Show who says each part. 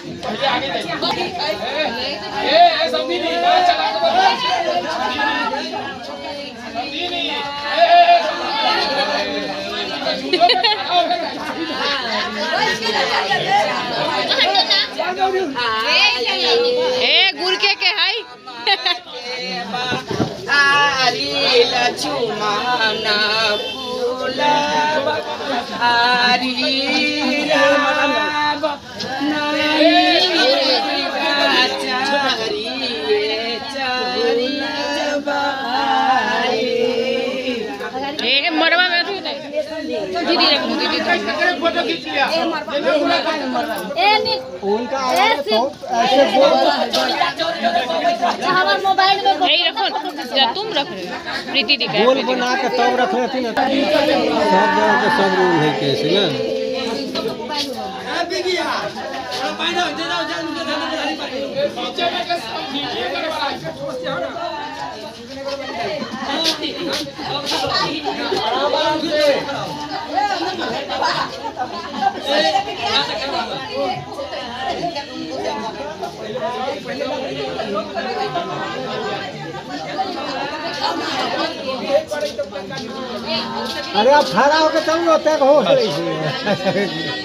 Speaker 1: आगे ए समझी नहीं चला समझी नहीं
Speaker 2: ए गुड़ के हाय
Speaker 3: आरी लक्ष्मण फूला आरी
Speaker 2: मरवा में दीदी
Speaker 1: फोटो खींच लिया
Speaker 4: उनका ऐसे हमारे मोबाइल में
Speaker 2: नहीं रखो तुम रख रहे हो प्रीति दी
Speaker 5: गोल बना के तब रख रहे थे ना सब जगह के सब रूल है कैसे ना अरे आप खड़ा होकर चलो तक हो